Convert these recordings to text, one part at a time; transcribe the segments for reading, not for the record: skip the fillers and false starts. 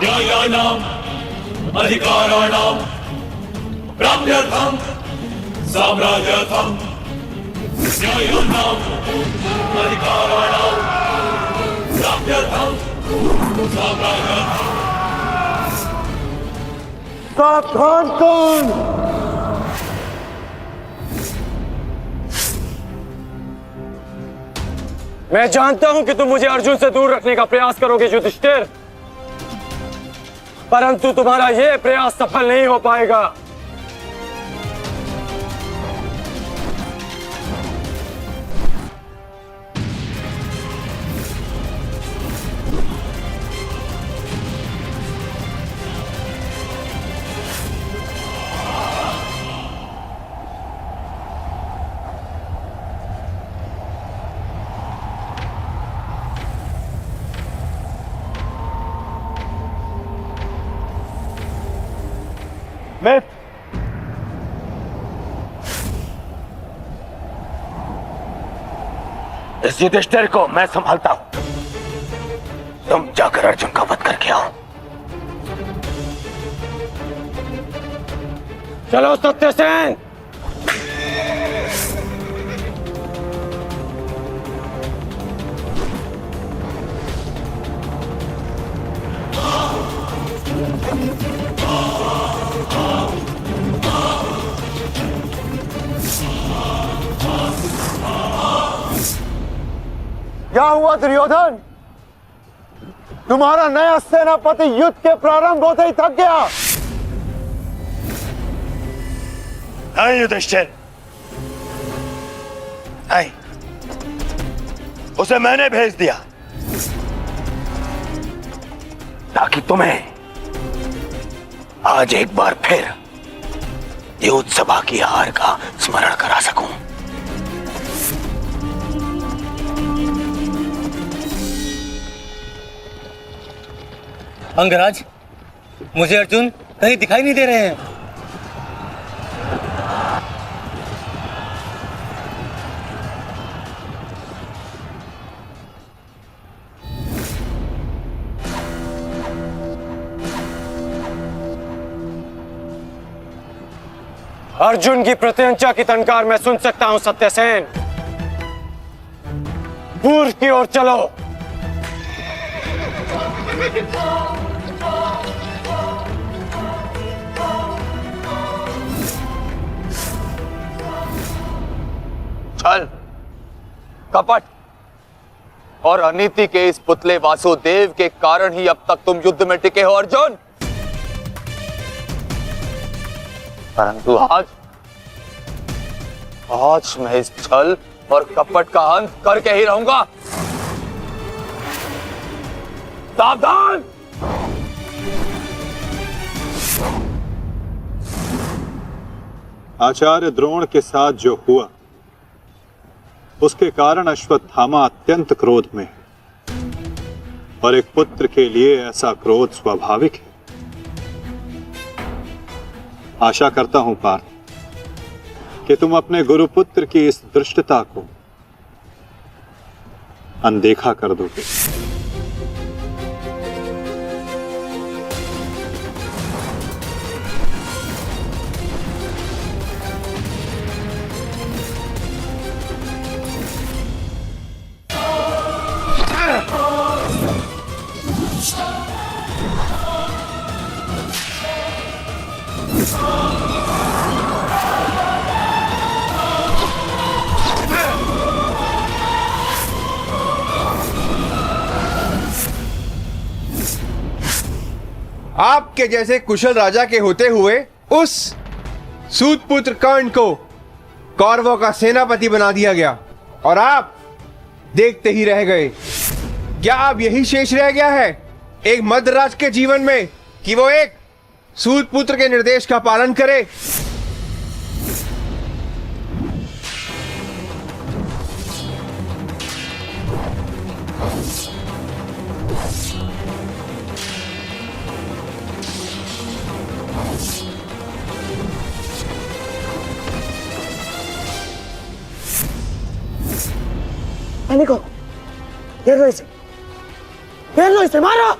न्यायानाम् अधिकाराणां प्राप्त्यर्थं साम्राज्यर्थं न्यायानाम् अधिकाराणां प्राप्त्यर्थं साम्राज्यर्थं। सावधान कौन? मैं जानता हूं कि तुम मुझे अर्जुन से दूर रखने का प्रयास करोगे युधिष्ठिर, परंतु तुम्हारा यह प्रयास सफल नहीं हो पाएगा। मैं इस युधिष्ठिर को मैं संभालता हूं, तुम जाकर अर्जुन का वध करके आओ। चलो सत्यसेन। क्या हुआ दुर्योधन? तुम्हारा नया सेनापति युद्ध के प्रारंभ होते ही थक गया। नहीं युधिष्ठिर, नहीं, उसे मैंने भेज दिया ताकि तुम्हें आज एक बार फिर युद्ध सभा की हार का स्मरण करा सकूं। अंगराज, मुझे अर्जुन कहीं दिखाई नहीं दे रहे हैं। अर्जुन की प्रत्यंचा की टंकार मैं सुन सकता हूं सत्यसेन। पूर्व की ओर चलो। छल, कपट और अनीति के इस पुतले वासुदेव के कारण ही अब तक तुम युद्ध में टिके हो अर्जुन। परंतु आज मैं इस छल और कपट का अंत करके ही रहूंगा। सावधान! आचार्य द्रोण के साथ जो हुआ उसके कारण अश्वत्थामा अत्यंत क्रोध में है और एक पुत्र के लिए ऐसा क्रोध स्वाभाविक है। आशा करता हूं पार्थ कि तुम अपने गुरुपुत्र की इस दुष्टता को अनदेखा कर दोगे। आपके जैसे कुशल राजा के होते हुए उस सूतपुत्र कर्ण को कौरवों का सेनापति बना दिया गया और आप देखते ही रह गए। क्या अब यही शेष रह गया है एक मध्यराज के जीवन में कि वो एक सूतपुत्र के निर्देश का पालन करे? को घेर लो इसे मारो।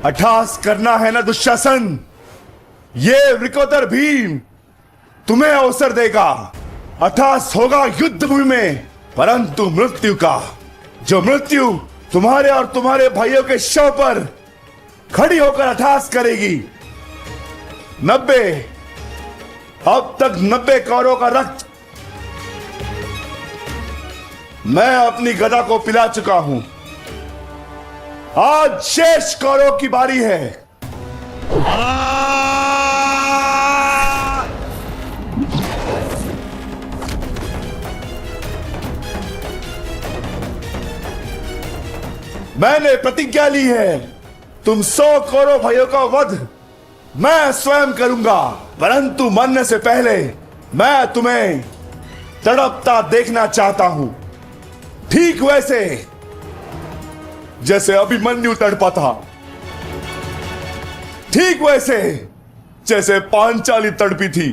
अट्ठास करना है ना दुशासन, ये वृकोदर भीम तुम्हें अवसर देगा। अट्ठास होगा युद्ध भूमि में, परंतु मृत्यु का, जो मृत्यु तुम्हारे और तुम्हारे भाइयों के शव पर खड़ी होकर अट्ठास करेगी। 90 अब तक 90 कौरों का रक्त मैं अपनी गदा को पिला चुका हूं। आज शेष कौरों की बारी है। मैंने प्रतिज्ञा ली है, तुम 100 कौरव भाइयों का वध मैं स्वयं करूंगा, परंतु मरने से पहले मैं तुम्हें तड़पता देखना चाहता हूं, ठीक वैसे जैसे अभिमन्यु तड़पा था, ठीक वैसे जैसे पांचाली तड़पी थी।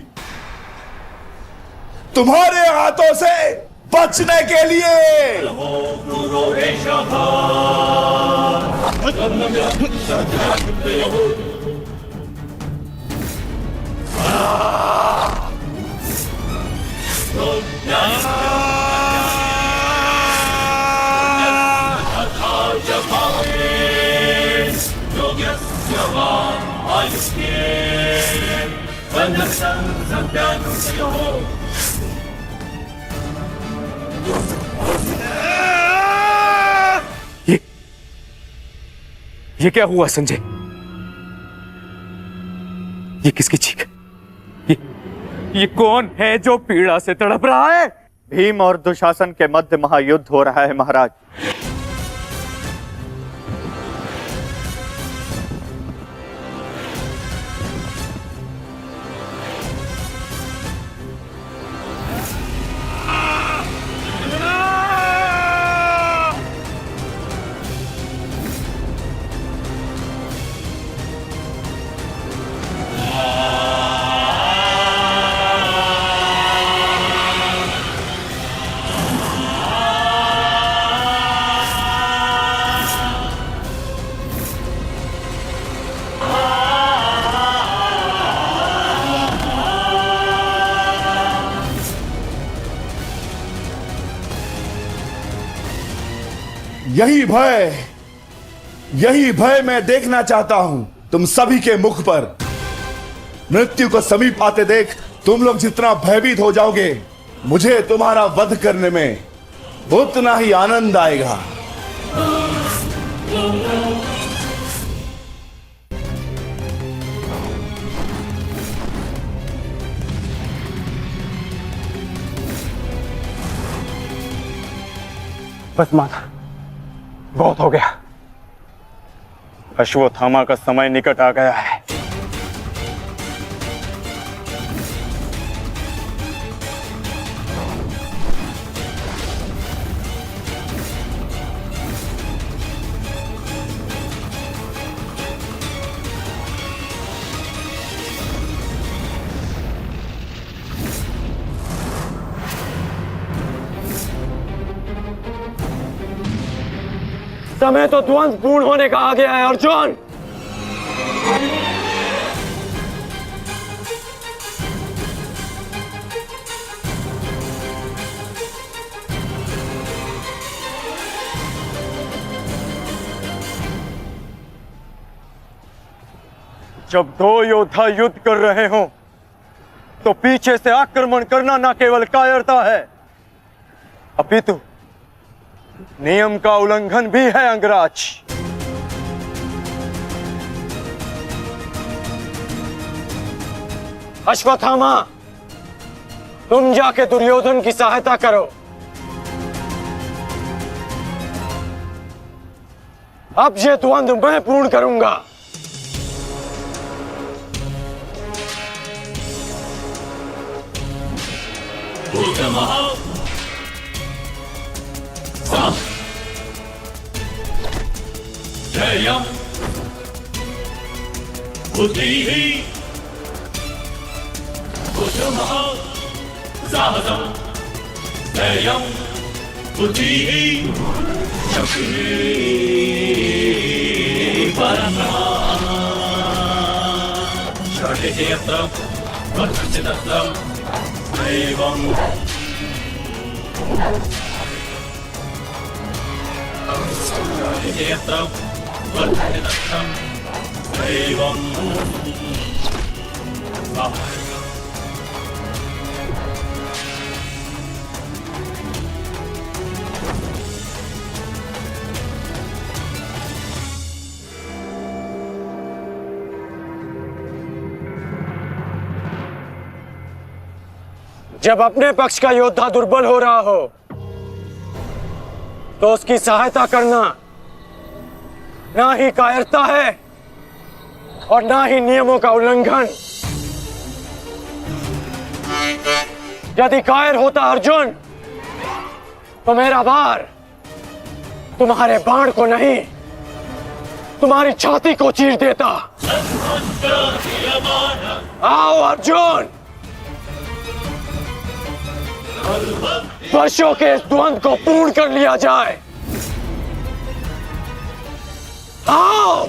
तुम्हारे हाथों से बचने के लिए ये क्या हुआ संजय? ये किसकी चीख? ये कौन है जो पीड़ा से तड़प रहा है? भीम और दुशासन के मध्य महायुद्ध हो रहा है महाराज। यही भय मैं देखना चाहता हूं तुम सभी के मुख पर। मृत्यु को समीप आते देख तुम लोग जितना भयभीत हो जाओगे, मुझे तुम्हारा वध करने में उतना ही आनंद आएगा। बस माता, बहुत हो गया। अश्वत्थामा का समय निकट आ गया है। समय तो ध्वंस पूर्ण होने का आ गया है अर्जुन। जब दो योद्धा युद्ध कर रहे हों तो पीछे से आक्रमण करना न केवल कायरता है, अपितु नियम का उल्लंघन भी है अंगराज। अश्वत्थामा, तुम जाके दुर्योधन की सहायता करो। अब ये द्वंद्व मैं पूर्ण करूंगा। जयम बुद्धिः कुसुमः साहसं जयम बुद्धिः जब अपने पक्ष का योद्धा दुर्बल हो रहा हो तो उसकी सहायता करना ना ही कायरता है और ना ही नियमों का उल्लंघन। यदि कायर होता अर्जुन तो मेरा वार तुम्हारे बाण को नहीं, तुम्हारी छाती को चीर देता। आओ अर्जुन, वर्षों के इस द्वंद्व को पूर्ण कर लिया जाए। आओ।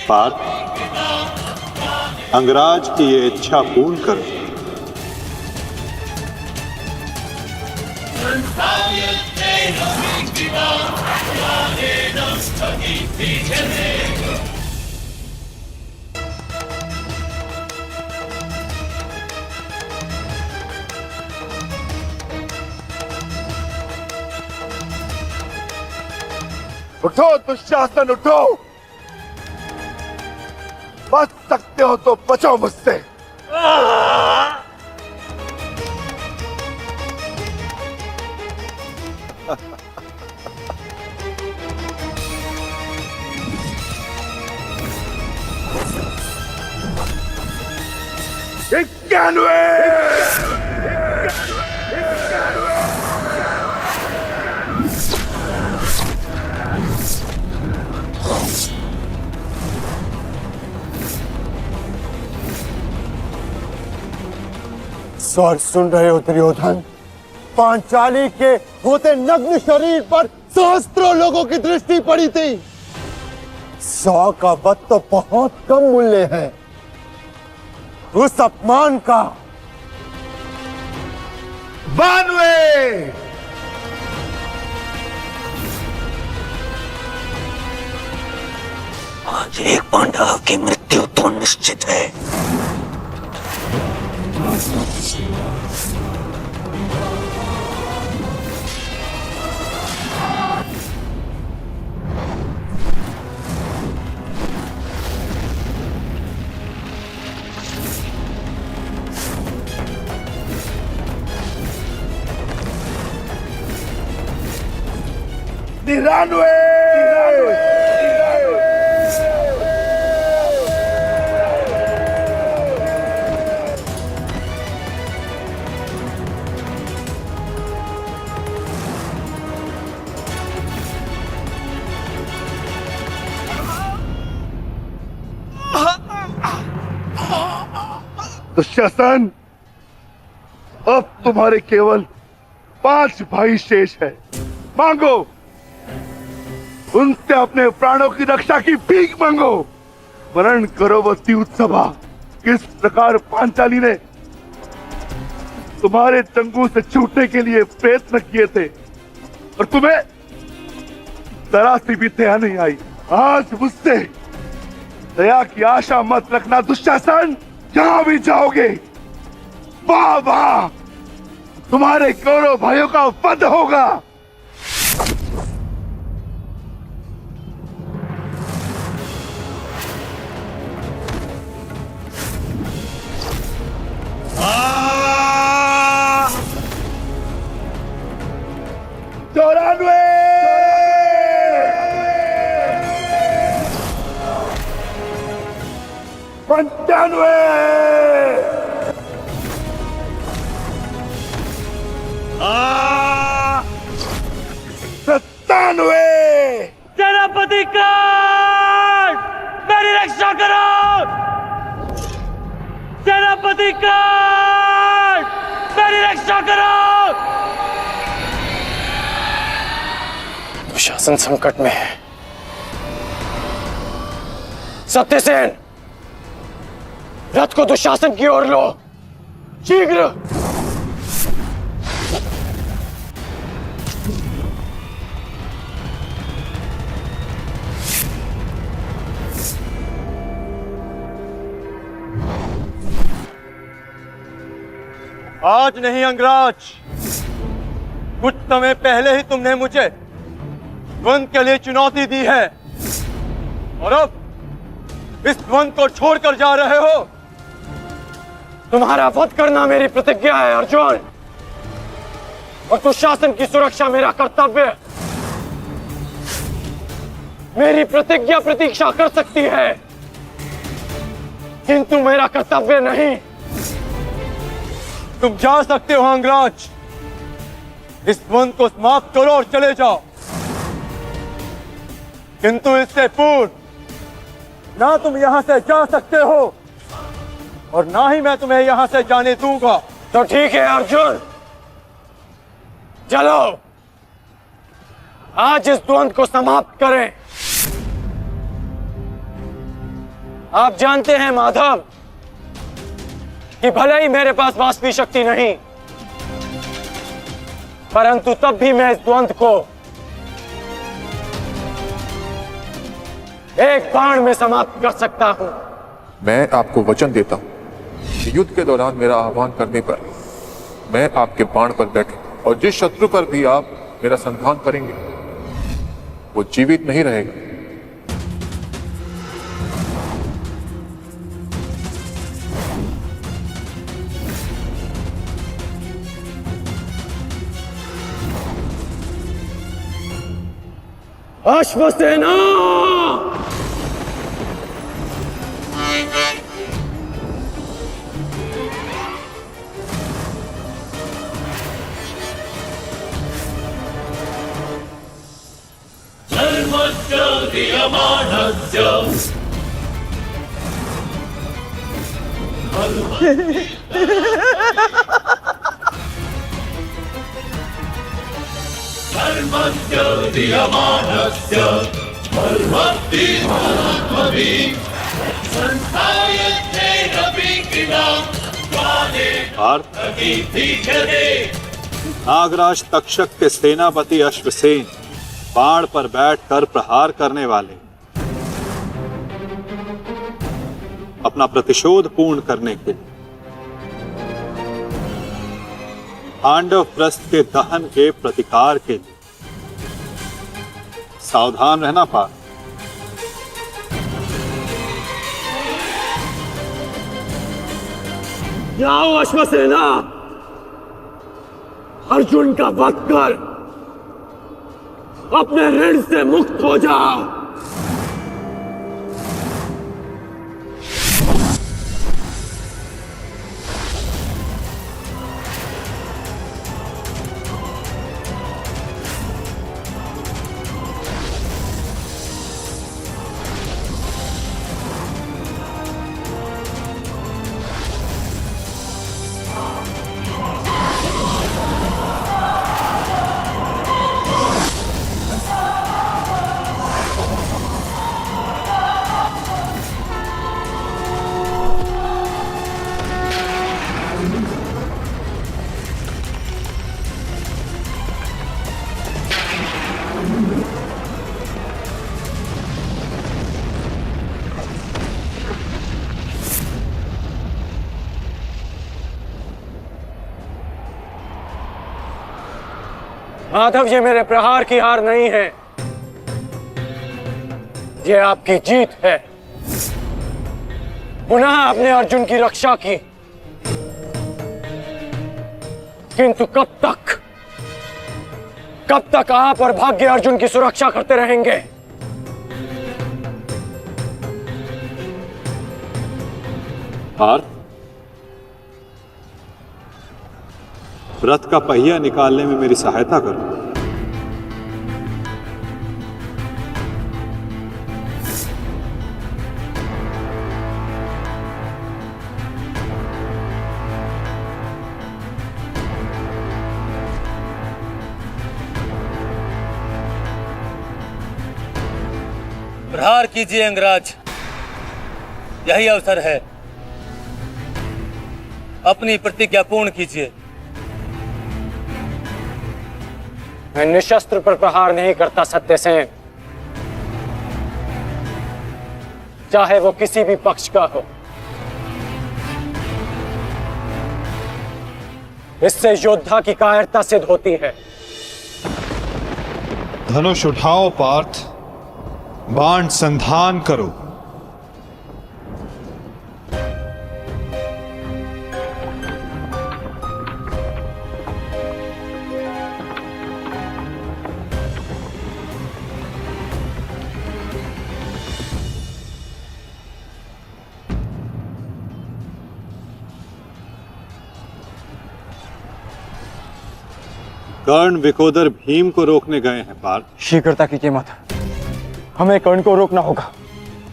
पार्थ, अंगराज की ये इच्छा पूर्ण करो। उठो दुशासन, उठो। बच सकते हो तो बचो मुझसे। स्वर सुन रहे हो दुर्योधन? पांचाली के होते नग्न शरीर पर सहस्त्रों लोगों की दृष्टि पड़ी थी। 100 का वध तो बहुत कम मूल्य है। उस अपमान का 92 आज एक पांडव की मृत्यु तो निश्चित है। दुशासन, अब तुम्हारे केवल 5 भाई शेष है। मांगो, उनसे अपने प्राणों की रक्षा की भीख मांगो। वर्णन करो वो द्यूत सभा, किस प्रकार पांचाली ने तुम्हारे चंगू से छूटने के लिए प्रयत्न किए थे और तुम्हें जरा सी भी दया नहीं आई। आज मुझसे दया की आशा मत रखना दुशासन। जहां भी जाओगे वाह वाह तुम्हारे कौरव भाइयों का वध होगा। चौरानवे 95 97 सेनापति कर्ण मेरी रक्षा करो। सेनापति कर्ण मेरी रक्षा करो। दुशासन संकट में है। सत्यसेन रथ को दुशासन की ओर लो शीघ्र। आज नहीं अंगराज, कुछ समय पहले ही तुमने मुझे द्वंद के लिए चुनौती दी है और अब इस द्वंद को छोड़कर जा रहे हो। तुम्हारा वध करना मेरी प्रतिज्ञा है अर्जुन, और दुशासन की सुरक्षा मेरा कर्तव्य है। मेरी प्रतिज्ञा प्रतीक्षा कर सकती है, किंतु मेरा कर्तव्य नहीं। तुम जा सकते हो अंगराज, इस द्वंद को समाप्त करो और चले जाओ, किंतु इससे पूर्व ना तुम यहां से जा सकते हो और ना ही मैं तुम्हें यहां से जाने दूंगा। तो ठीक है अर्जुन, चलो आज इस द्वंद को समाप्त करें। आप जानते हैं माधव कि भले ही मेरे पास वास्तविक शक्ति नहीं, परंतु तब भी मैं इस द्वंद को एक बाण में समाप्त कर सकता हूं। मैं आपको वचन देता हूं कि युद्ध के दौरान मेरा आह्वान करने पर मैं आपके बाण पर बैठूं, और जिस शत्रु पर भी आप मेरा संधान करेंगे वो जीवित नहीं रहेगा। अश्वसेना धर्मस्य क्रियमाणस्य धर्मस्य क्रियमाणस्य धर्मद्विमोत्मभिः संस्थायते रवि क्रीडा द्वारे नागराज तक्षक के सेनापति अश्वसेन बाण पर बैठकर प्रहार करने वाले अपना प्रतिशोध पूर्ण करने के लिए पांडव प्रस्थ के दहन के प्रतिकार के लिए सावधान रहना पार। जाओ अश्वसेना, अर्जुन का वध कर अपने ऋण से मुक्त हो जाओ। माधव, ये मेरे प्रहार की हार नहीं है, ये आपकी जीत है। पुनः आपने अर्जुन की रक्षा की, किंतु कब तक आप और भाग्य अर्जुन की सुरक्षा करते रहेंगे? पार्थ, रथ का पहिया निकालने में मेरी सहायता करो। प्रहार कीजिए अंगराज, यही अवसर है। अपनी प्रतिज्ञा पूर्ण कीजिए। मैं निशस्त्र पर प्रहार नहीं करता सत्यसेन, चाहे वो किसी भी पक्ष का हो। इससे योद्धा की कायरता सिद्ध होती है। धनुष उठाओ पार्थ, बाण संधान करो। कर्ण विकोदर भीम को रोकने गए हैं पार्थ। शीघ्रता कीजिए माता, हमें कर्ण को रोकना होगा।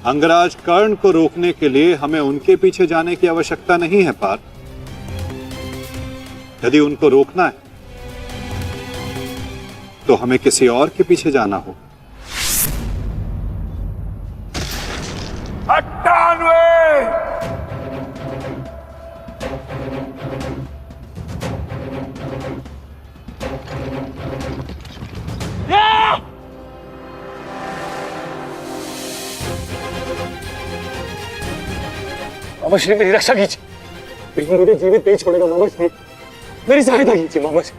अंगराज, कर्ण को रोकने के लिए हमें उनके पीछे जाने की आवश्यकता नहीं है पार्थ। यदि उनको रोकना है तो हमें किसी और के पीछे जाना हो। 98 मामा श्री, मेरी रक्षा कीजिए। भीम मुझे जीवित नहीं छोड़ेगा मामा श्री, मेरी सहायता कीजिए मामा श्री।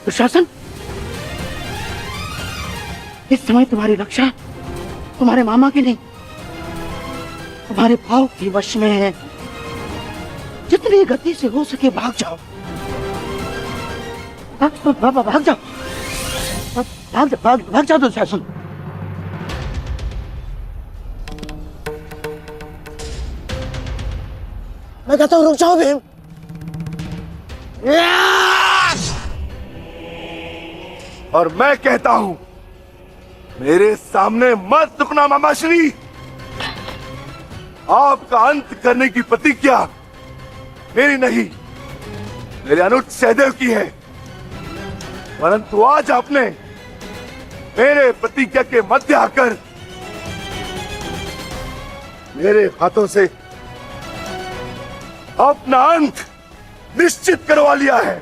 दुशासन, इस समय तुम्हारी रक्षा तुम्हारे मामा की नहीं, तुम्हारे भाव के वश में है। जितनी गति से हो सके भाग जाओ, भाग जाओ, भाग जाओ दुशासन। मैं कहता हूं रुक जाओ भीम। और मैं कहता हूं मेरे सामने मत रुकना मामाश्री। आपका अंत करने की प्रतिज्ञा मेरी नहीं, मेरे अनुज सहदेव की है। परंतु आज आपने मेरे प्रतिज्ञा के मध्य आकर मेरे हाथों से अपना अंत निश्चित करवा लिया है।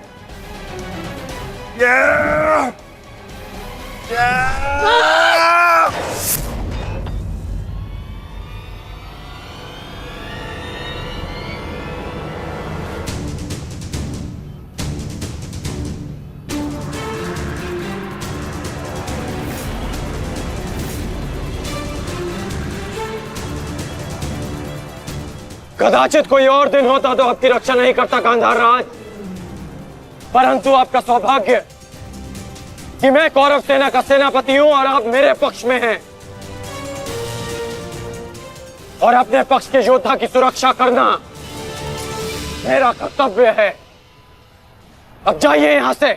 कदाचित कोई और दिन होता तो आपकी रक्षा नहीं करता गांधार राज, परंतु आपका सौभाग्य कि मैं कौरव सेना का सेनापति हूं और आप मेरे पक्ष में हैं, और अपने पक्ष के योद्धा की सुरक्षा करना मेरा कर्तव्य है। अब जाइए यहां से।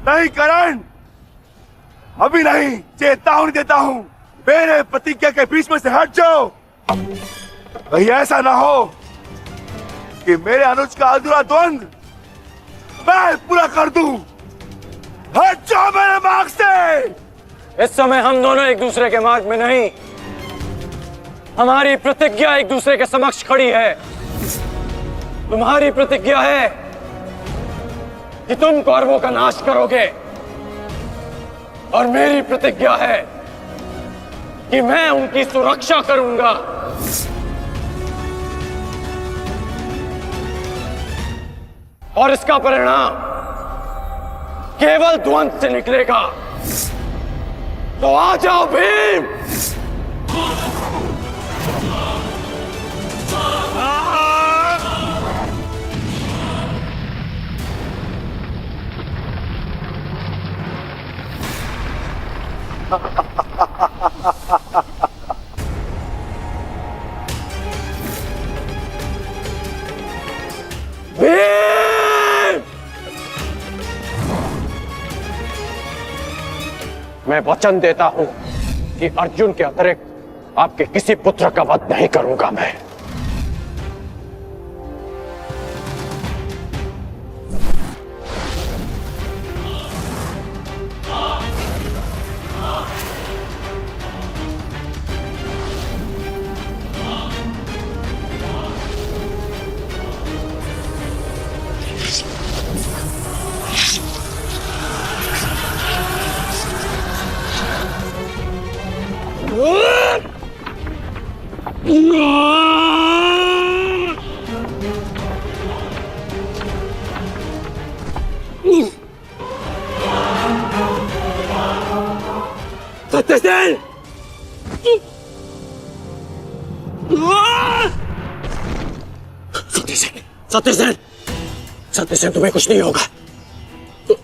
नहीं करण, अभी नहीं, चेतावनी देता हूं, मेरे प्रतिज्ञा के बीच में से हट जाओ। कहीं ऐसा ना हो कि मेरे अनुज का अधूरा द्वंद मैं पूरा कर दूं। हट जाओ मेरे मार्ग से। इस समय हम दोनों एक दूसरे के मार्ग में नहीं, हमारी प्रतिज्ञा एक दूसरे के समक्ष खड़ी है। तुम्हारी प्रतिज्ञा है कि तुम कौरवों का नाश करोगे, और मेरी प्रतिज्ञा है कि मैं उनकी सुरक्षा करूंगा। और इसका परिणाम केवल ध्वंस से निकलेगा। तो आ जाओ भीम। भीम! मैं वचन देता हूं कि अर्जुन के अतिरिक्त आपके किसी पुत्र का वध नहीं करूंगा मैं। सत्यसेन! सत्यसेन! सत्यसेन, तुम्हें कुछ नहीं होगा।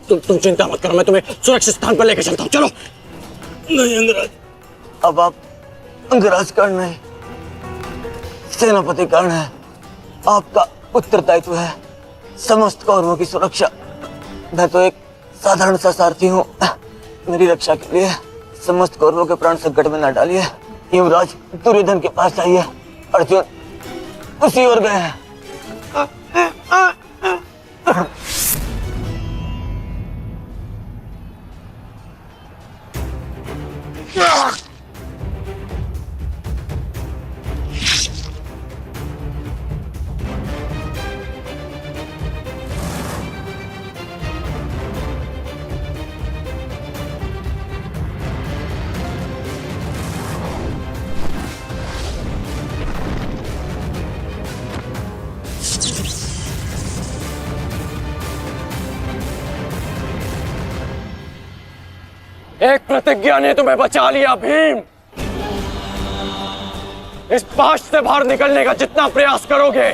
तुम चिंता मत करो, मैं तुम्हें सुरक्षित स्थान पर लेकर चलता हूं। चलो। नहीं अंगराज, अब आप अंगराज कर्ण नहीं, सेनापति कर्ण है। आपका उत्तरदायित्व है समस्त कौरवों की सुरक्षा। मैं तो एक साधारण सा सारथी हूँ। मेरी रक्षा के लिए समस्त कौरवों के प्राण संकट में न डालिए। युवराज दुर्योधन के पास आइए, अर्जुन उसी ओर गए हैं। एक प्रतिज्ञा ने तुम्हें बचा लिया भीम। इस पाश से बाहर निकलने का जितना प्रयास करोगे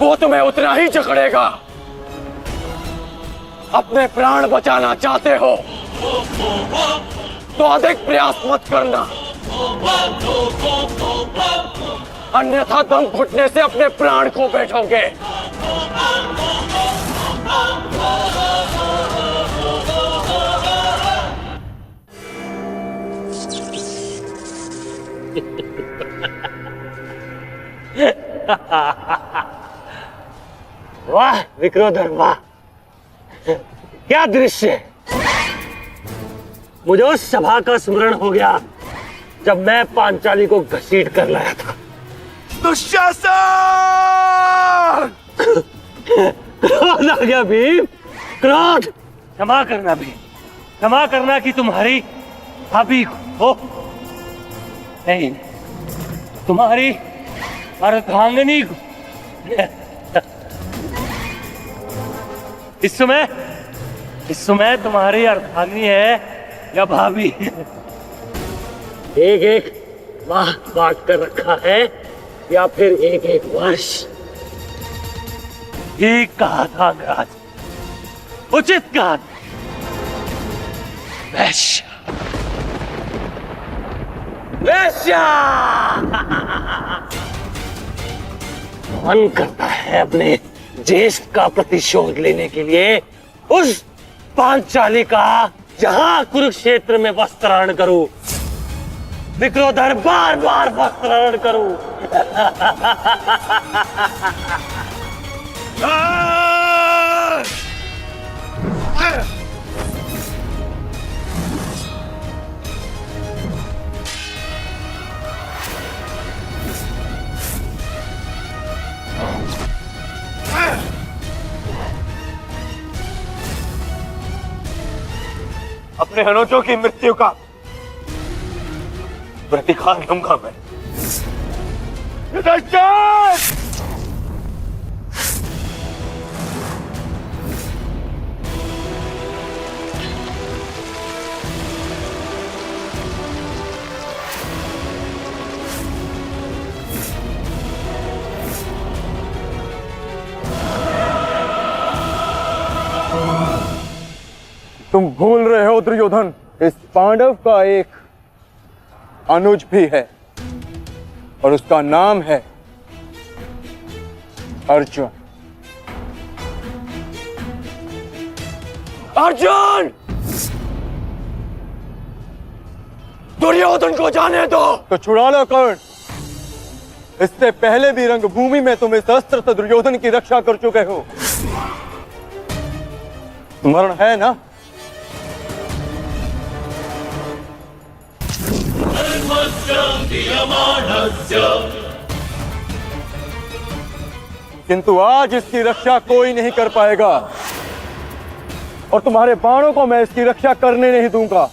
वो तुम्हें उतना ही जकड़ेगा। अपने प्राण बचाना चाहते हो तो अधिक प्रयास मत करना, अन्यथा दम घुटने से अपने प्राण खो बैठोगे। वाह विक्रोधर, वाह क्या दृश्य। मुझे उस सभा का स्मरण हो गया जब मैं पांचाली को घसीट कर लाया था। दुशासन! क्रोध आ गया भीम, क्रोध। क्षमा करना भीम, क्षमा करना कि तुम्हारी भाभी हो नहीं, तुम्हारी अर्धांगिनी को। इस समय तुम्हारी अर्धांगिनी है या भाभी? एक एक माह बांट कर रखा है या फिर एक एक वर्ष? ठीक कहा था अंगराज, उचित कहा। वैश्य, वैश्या! मन करता है अपने ज्येष्ठ का प्रतिशोध लेने के लिए उस पांचाली का जहां कुरुक्षेत्र में वस्त्राहरण करूं, विक्रोधर बार बार वस्त्राहरण करूं। अपने अनुजों की मृत्यु का प्रतिकार लूंगा मैं। युधिष्ठिर! तुम भूल रहे हो दुर्योधन, इस पांडव का एक अनुज भी है और उसका नाम है अर्जुन। अर्जुन! दुर्योधन को जाने दो। तो छुड़ा लो कर्ण। इससे पहले भी रंगभूमि में तुम इस अस्त्र से दुर्योधन की रक्षा कर चुके हो। स्मरण है ना? किंतु आज इसकी रक्षा कोई नहीं कर पाएगा और तुम्हारे बाणों को मैं इसकी रक्षा करने नहीं दूंगा।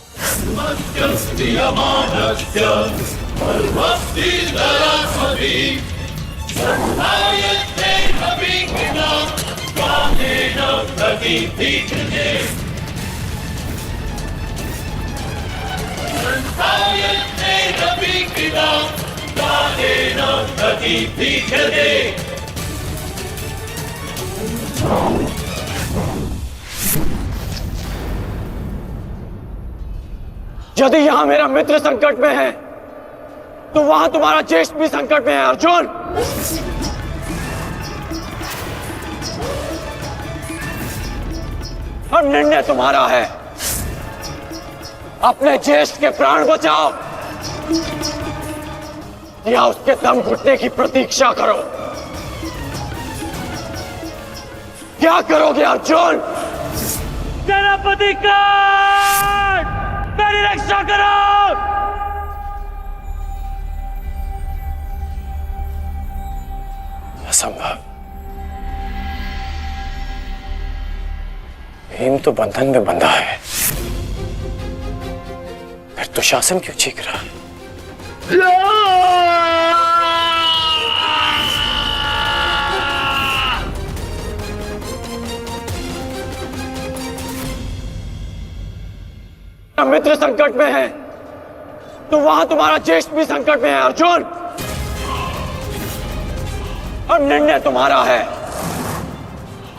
यदि यहां मेरा मित्र संकट में है तो वहां तुम्हारा ज्येष्ठ भी संकट में है अर्जुन। और निर्णय तुम्हारा है, अपने ज्येष्ठ के प्राण बचाओ या उसके दम घुटने की प्रतीक्षा करो। क्या करोगे अर्जुन? सेनापति कर्ण, मेरी रक्षा करो। असंभव। भीम तो बंधन में बंधा है, फिर दुशासन क्यों चीख रहा है? मित्र संकट में है तो वहां तुम्हारा ज्येष्ठ भी संकट में है अर्जुन। और निर्णय तुम्हारा है,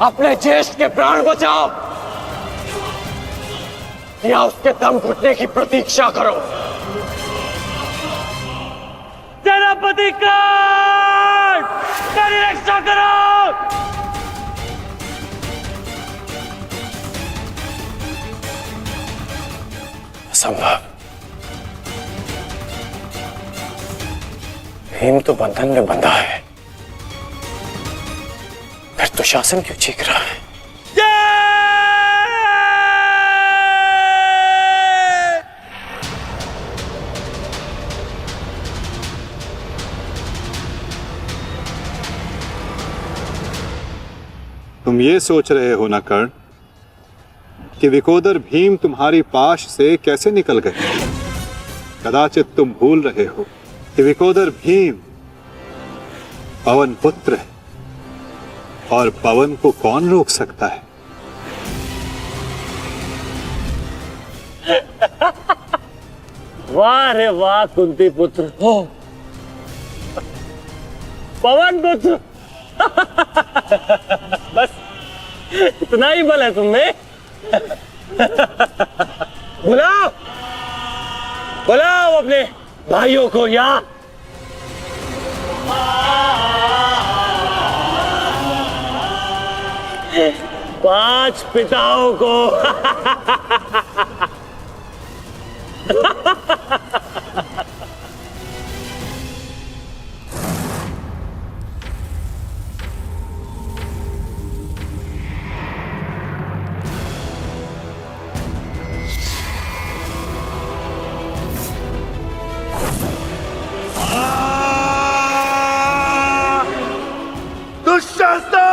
अपने ज्येष्ठ के प्राण बचाओ या उसके दम घुटने की प्रतीक्षा करो। सेनापति कर्ण, मेरी रक्षा करो। असंभव। भीम तो बंधन में बंधा है, फिर दुशासन क्यों चीख रहा है? तुम ये सोच रहे हो ना कर्ण कि विकोदर भीम तुम्हारी पाश से कैसे निकल गए? कदाचित तुम भूल रहे हो कि विकोदर भीम पवन पुत्र है और पवन को कौन रोक सकता है? वाह रे वाह कुंती पुत्र हो, पवन पुत्र। बस इतना ही बल है तुमने। बुलाओ बुलाओ अपने भाइयों को यहाँ। 5 पिताओं को। दुशासन!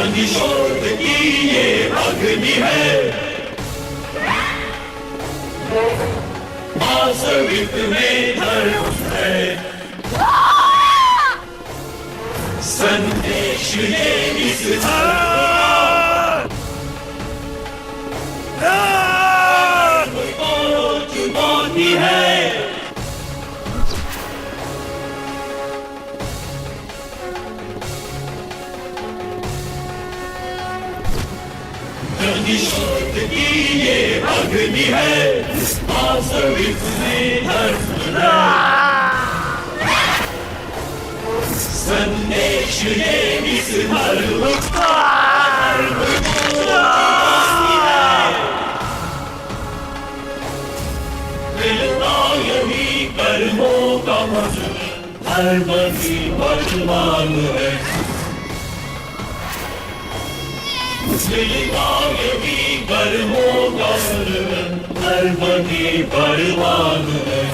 निषोध की ये अग्नि है, वास्तविक में धर्म है, संदेश ये इस धर्म को चुनौती है। निषोध की ये अग्नि है, वास्तविक में धर्म है, संदेश ये इस धर्म का मिलता यही कर्मों का मजहब, धर्म की वर्तमान है, मिलता यही कर्मों का मजहब, धर्म की परवान है।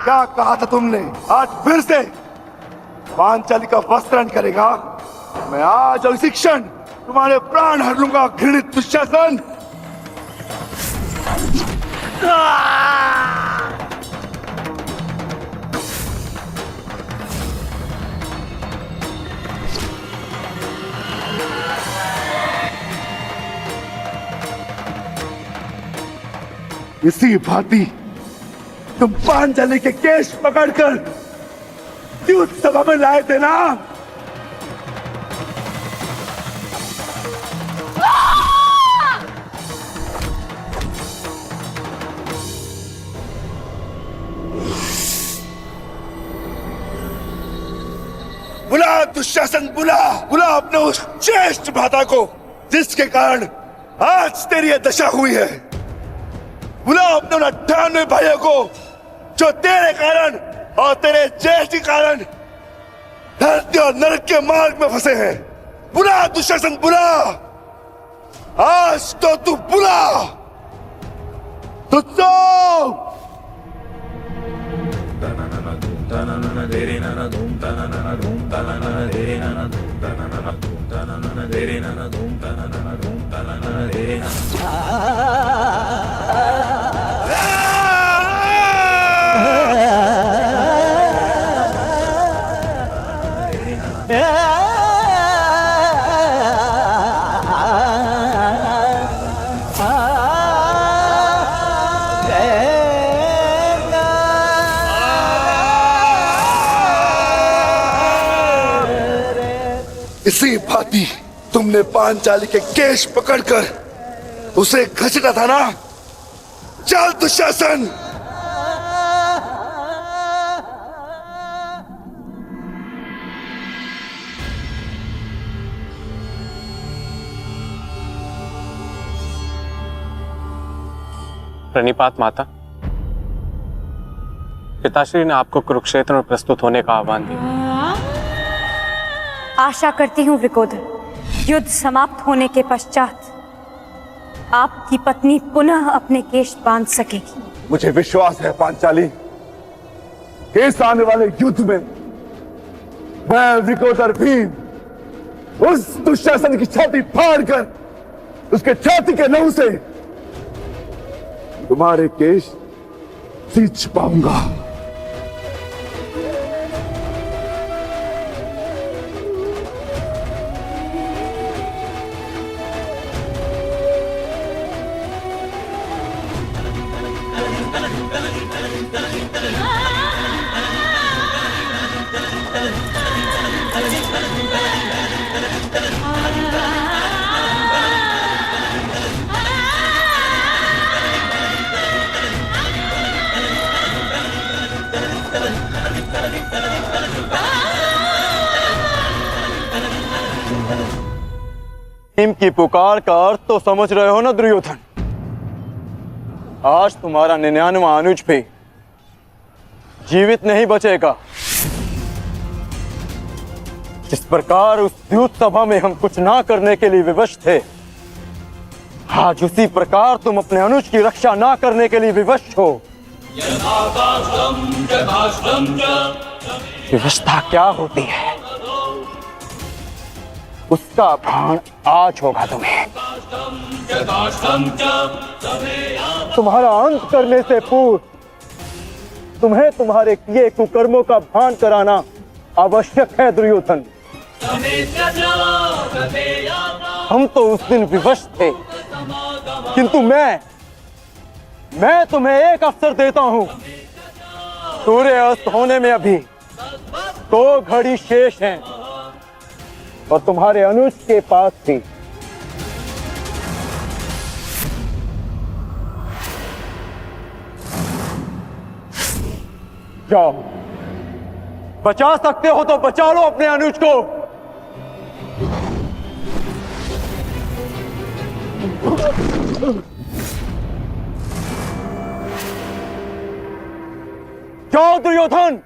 क्या कहा था तुमने? आज फिर से पांचाली का वस्त्रण करेगा? मैं आज और इसी क्षण तुम्हारे प्राण हर लूंगा घृणित दुशासन। इसी भांति तुम पांचाली के केश पकड़कर युद्ध सभा में लाए थे ना? बुला दुशासन, बुला बुला अपने उस ज्येष्ठ भ्राता को जिसके कारण आज तेरी यह दशा हुई है। बुला अपने उन 98 भाइयों को जो तेरे कारण और तेरे ज्येष्ठ के कारण धरती और नरक के मार्ग में फंसे हैं। बुला दुशासन, बुला आज तो तू बुला तुझको। इसी भांति तुमने पांचाली के केश पकड़कर उसे घसीटा था ना? चल दुशासन। प्रणिपात माता। पिताश्री ने आपको कुरुक्षेत्र में प्रस्तुत होने का आह्वान दिया। आशा करती हूँ विकोदर, युद्ध समाप्त होने के पश्चात आपकी पत्नी पुनः अपने केश बांध सकेगी। मुझे विश्वास है पांचाली कि इस आने वाले युद्ध में मैं विकोदर भीम उस दुशासन की छाती फाड़कर उसके छाती के लहू से तुम्हारे केश सींच पाऊंगा। भीम की पुकार का अर्थ तो समझ रहे हो ना दुर्योधन? आज तुम्हारा 99वां अनुज भी जीवित नहीं बचेगा। जिस प्रकार उस द्यूत सभा में हम कुछ ना करने के लिए विवश थे, आज उसी प्रकार तुम अपने अनुज की रक्षा ना करने के लिए विवश हो। विवशता क्या होती है, उसका भान आज होगा तुम्हें। तुम्हारा अंत करने से पूर्व तुम्हें तुम्हारे किए कुकर्मों का भान कराना आवश्यक है दुर्योधन। हम तो उस दिन विवश थे, किंतु मैं तुम्हें एक अवसर देता हूं। सूर्य अस्त होने में अभी 2 घड़ी शेष हैं और तुम्हारे अनुज के पास थी। जाओ, बचा सकते हो तो बचा लो अपने अनुज को। जाओ दुर्योधन,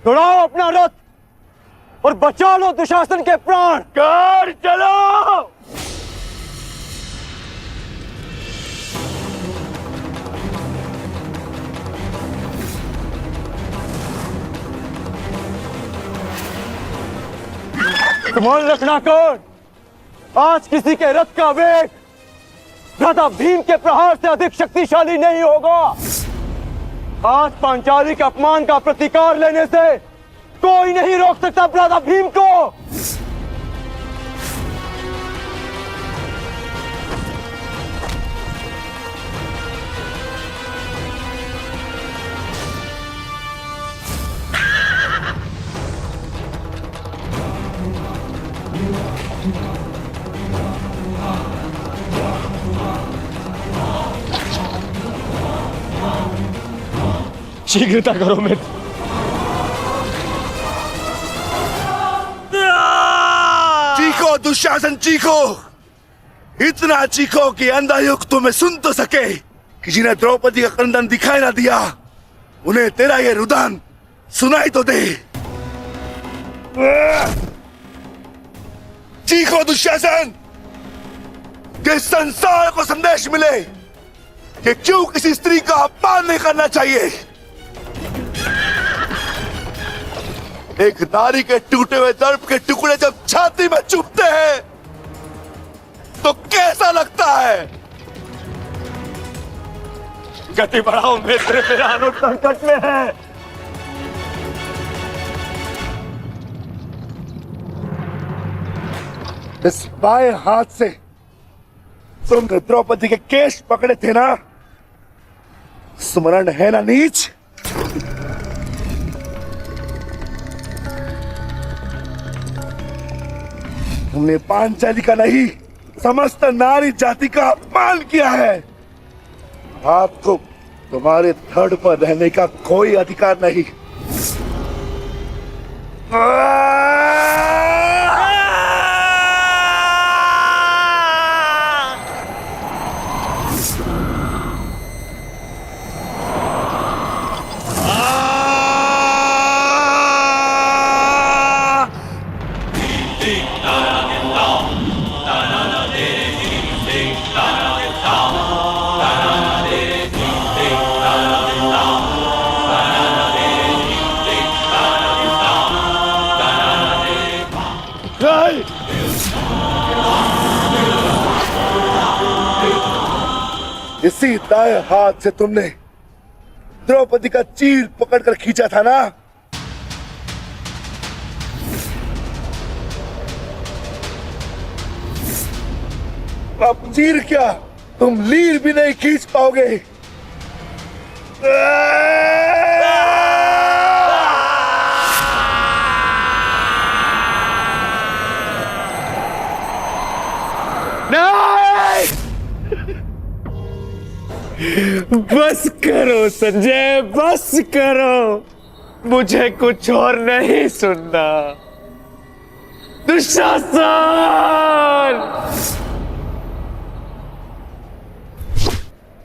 दौड़ाओ अपना रथ और बचा लो दुशासन के प्राण। कर चलो। मान रखना कौन, आज किसी के रथ का वेग भ्राता भीम के प्रहार से अधिक शक्तिशाली नहीं होगा। आज पांचाली के अपमान का प्रतिकार लेने से कोई नहीं रोक सकता भ्राता भीम को। शीघ्रता करो मित्र। चीखो दुशासन चीखो, इतना चीखो कि अंधा युग तुम्हें सुन तो सके कि जिन्हें द्रौपदी का क्रंदन दिखाई ना दिया उन्हें तेरा ये रुदन सुनाई तो दे। चीखो दुशासन कि संसार को संदेश मिले कि क्यों किसी स्त्री का अपमान नहीं करना चाहिए। एक नारी के टूटे हुए दर्प के टुकड़े जब छाती में चुभते हैं तो कैसा लगता है। गति बढ़ाओ मित्र, मेरा अनुज संकट में है। इस बाएं हाथ से तुमने द्रौपदी के केश पकड़े थे ना, स्मरण है ना नीच। तुमने पांचाली का नहीं समस्त नारी जाति का अपमान किया है। आपको तुम्हारे धड़ पर रहने का कोई अधिकार नहीं। इसी दाएं हाथ से तुमने द्रौपदी का चीर पकड़कर खींचा था ना। अब चीर क्या, तुम लीर भी नहीं खींच पाओगे। बस करो संजय, बस करो, मुझे कुछ और नहीं सुनना। दुशासन!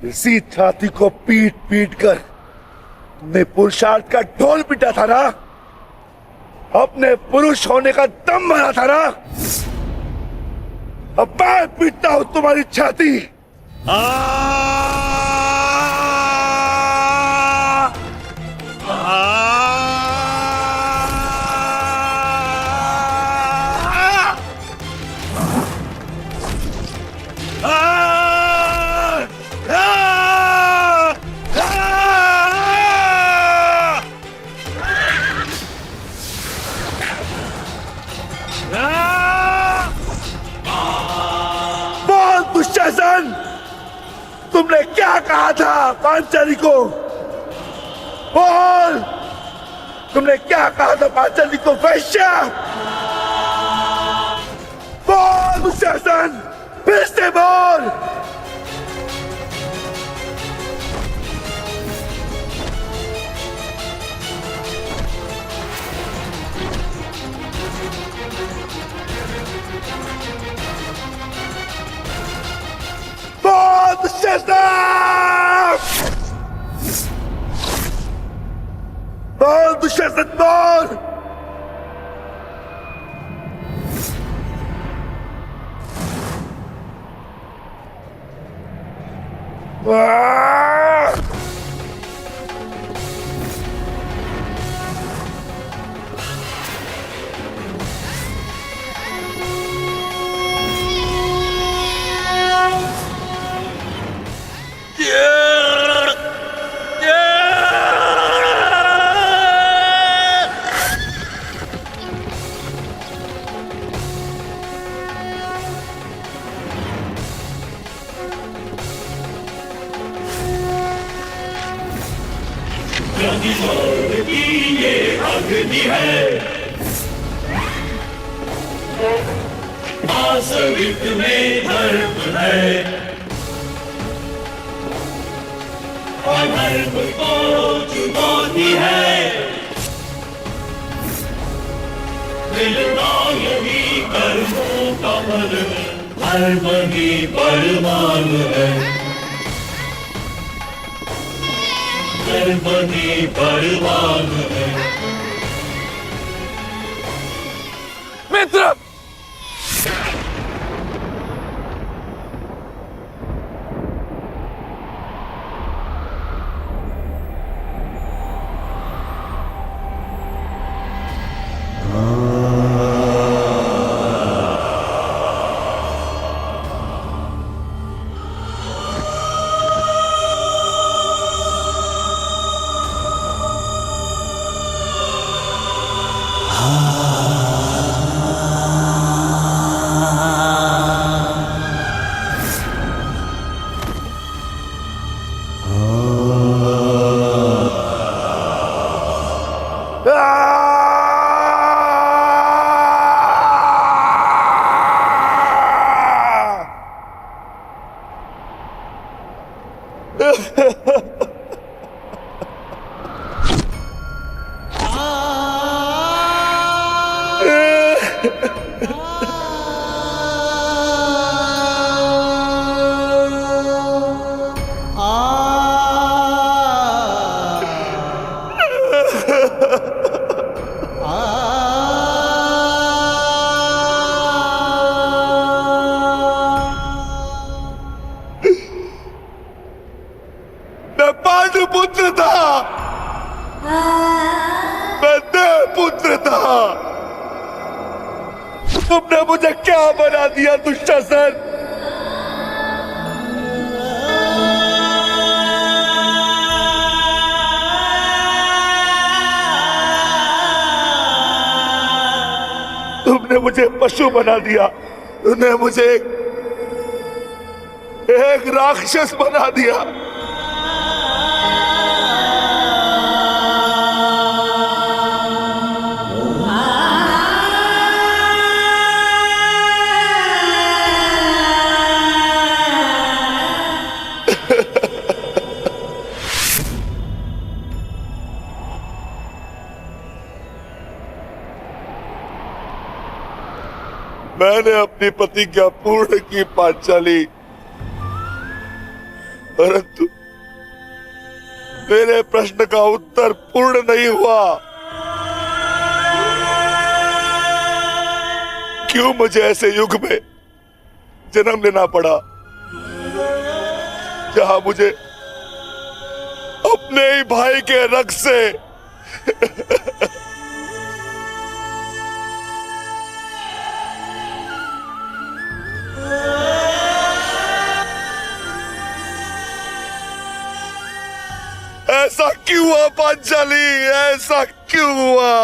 इसी छाती को पीट पीट कर तुमने पुरुषार्थ का ढोल पीटा था ना, अपने पुरुष होने का दम भरा था ना। अब मैं पीटता हूं तुम्हारी छाती। बोल दुशासन, तुमने क्या कहा था पांचाली को? बोल, तुमने क्या कहा था पांचाली को? वैश्या! बोल दुशासन, फिर से बोल। बोल दुशासन! बोल दुशासन, बोल। ये अग्नि है, वास्तविक में धर्म है, अधर्म को चुनौती है। मिलना यही कर्मों का फल है, धर्म ही परमार्थ है, धर्म ही परमार्थ है। मित्र, मैं पांडुपुत्र था, मैं देवपुत्र था। तुमने मुझे क्या बना दिया दुशासन? तुमने मुझे पशु बना दिया, तुमने मुझे एक राक्षस बना दिया। मैंने अपनी प्रतिज्ञा पूर्ण की पांचाली, परंतु मेरे प्रश्न का उत्तर पूर्ण नहीं हुआ। क्यों मुझे ऐसे युग में जन्म लेना पड़ा जहां मुझे अपने ही भाई के रक्त से ऐसा क्यों हुआ पांचाली, ऐसा क्यों हुआ?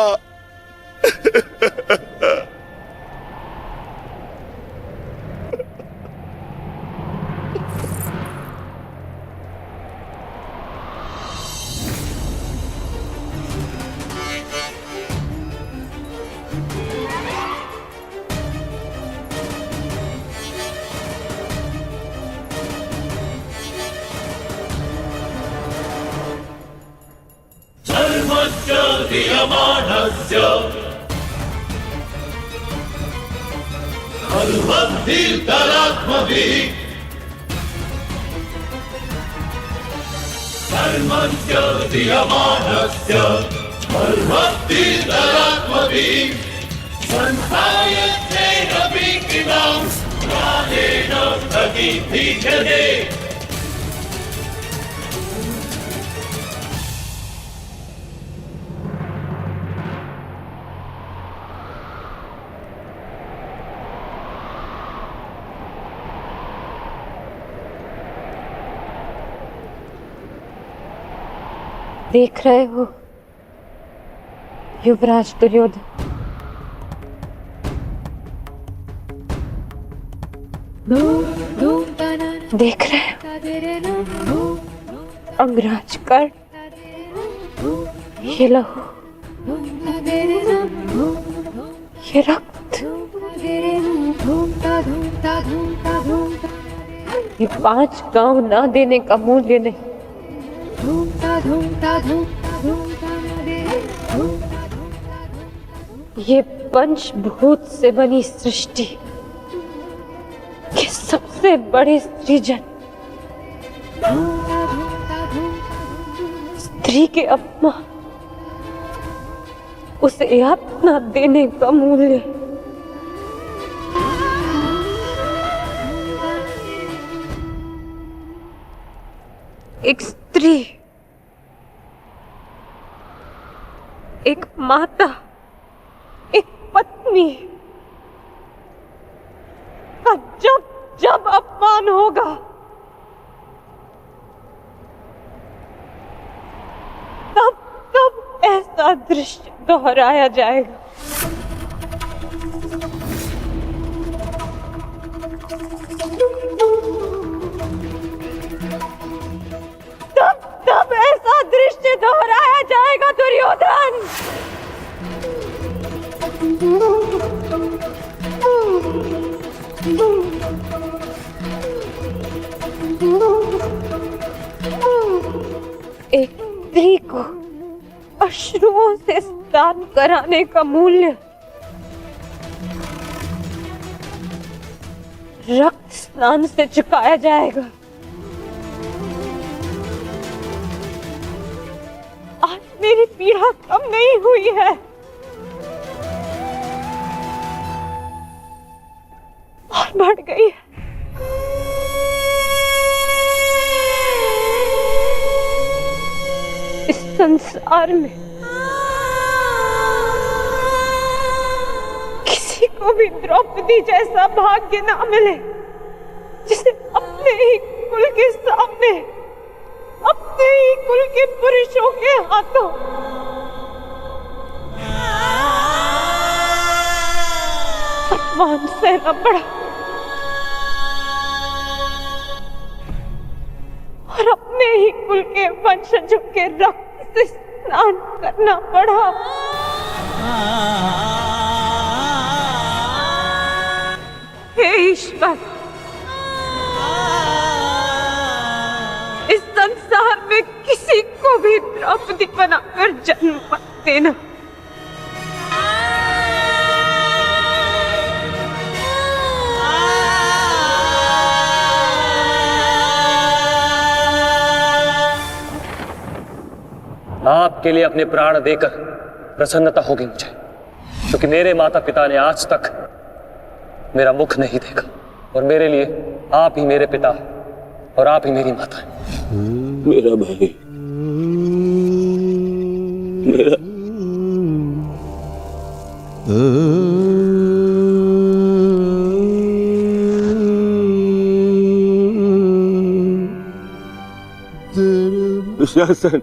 धर्मस्य क्रियमाणस्य सर्वभीतरात्मभिः धर्मस्य क्रियमाणस्य सर्वभीतरात्मभिः संस्थायते रविक्रीडां प्राणेन प्रतिभीजते। देख रहे हो युवराज दुर्योधन, देख रहे हो अंगराज कर्ण, ये लहू, ये रक्त, ये 5 गांव ना देने का मूल्य नहीं। ये पंचभूत से बनी सृष्टि के सबसे बड़े सृजन, स्त्री के अपमान, उसे यातना देने का मूल्य। एक स्त्री, एक माता, एक पत्नी का जब जब अपमान होगा, तब तब ऐसा दृश्य दोहराया जाएगा। तब तब ऐसा दृश्य दोहराया जाएगा दुर्योधन। एक स्त्री को अश्रुओं से स्नान कराने का मूल्य रक्त स्नान से चुकाया जाएगा। आज मेरी पीड़ा कम नहीं हुई है, और बढ़ गई है। इस संसार में किसी को भी द्रौपदी जैसा भाग्य ना मिले, जिसे अपने ही कुल के सामने, अपने ही कुल के पुरुषों के हाथों अपमान सहना पड़ा और अपने ही कुल के वंशजों के रक्त से स्नान करना पड़ा। हे ईश्वर, इस संसार में किसी को भी द्रौपदी बनाकर जन्म मत देना। आपके लिए अपने प्राण देकर प्रसन्नता होगी मुझे, क्योंकि मेरे माता पिता ने आज तक मेरा मुख नहीं देखा और मेरे लिए आप ही मेरे पिता और आप ही मेरी माता हैं। मेरा भाई, मेरा दुशासन,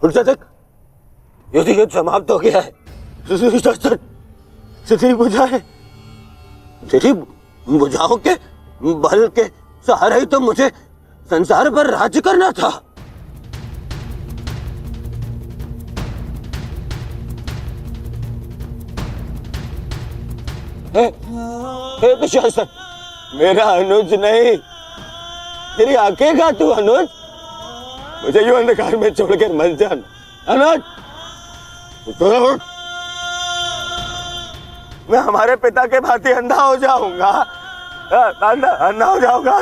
उठ जा देख, युद्ध समाप्त हो गया है। तेरी बुझाए, तेरी बुझाओं के बल के सहारे ही तो मुझे संसार पर राज्य करना था। हे दुशासन, मेरा अनुज नहीं, तेरी आंखें का तू अनुज, मुझे यूं अंधकार में छोड़कर मत जान अनुज। मैं हमारे पिता के भांति अंधा हो जाऊंगा, अंधा हो जाऊंगा।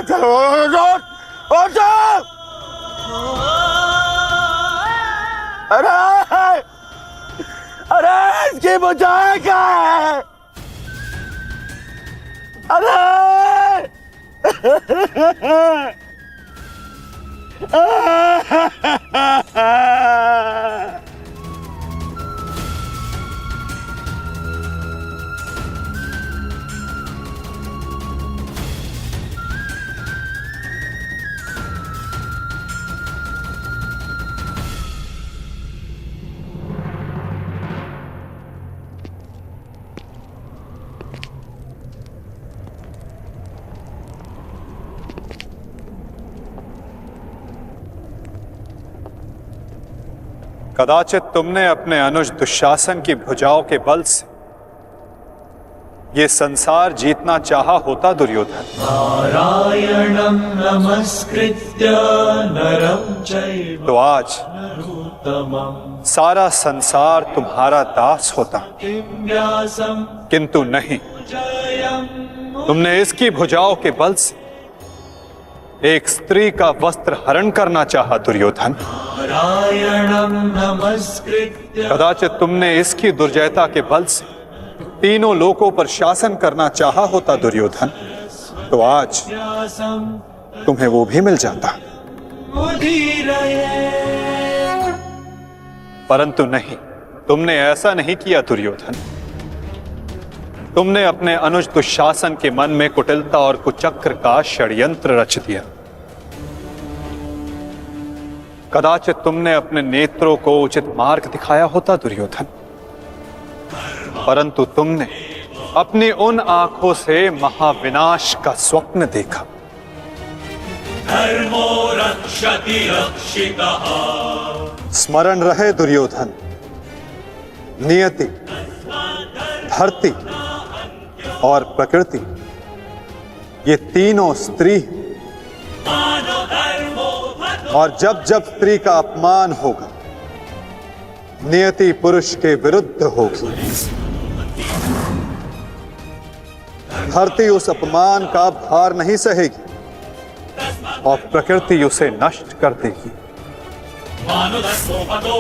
अरे अरे इसकी बुझाए क्या है? अरे कदाचित तुमने अपने अनुज दुशासन की भुजाओं के बल से ये संसार जीतना चाहा होता दुर्योधन। नारायणं नमस्कृत्य नरं चैव तो आज नरोत्तमं सारा संसार तुम्हारा दास होता, व्यासं किंतु नहीं, जयं तुमने इसकी भुजाओं के बल से एक स्त्री का वस्त्र हरण करना चाहा दुर्योधन। नारायणं नमस्कृत्य कदाचित तुमने इसकी दुर्जयता के बल से तीनों लोकों पर शासन करना चाहा होता दुर्योधन, तो आज व्यासं तुम्हें वो भी मिल जाता, उदीरये। परंतु नहीं, तुमने ऐसा नहीं किया दुर्योधन। तुमने अपने अनुज दुशासन के मन में कुटिलता और कुचक्र का षड्यंत्र रच दिया। कदाचित तुमने अपने नेत्रों को उचित मार्ग दिखाया होता दुर्योधन, परंतु तुमने अपनी उन आंखों से महाविनाश का स्वप्न देखा। धर्मो रक्षति रक्षितः। स्मरण रहे दुर्योधन, नियति, धरती और प्रकृति, ये तीनों स्त्री हैं। और जब जब स्त्री का अपमान होगा, नियति पुरुष के विरुद्ध होगी। धरती उस अपमान का भार नहीं सहेगी और प्रकृति उसे नष्ट कर देगी। मानुधर्मो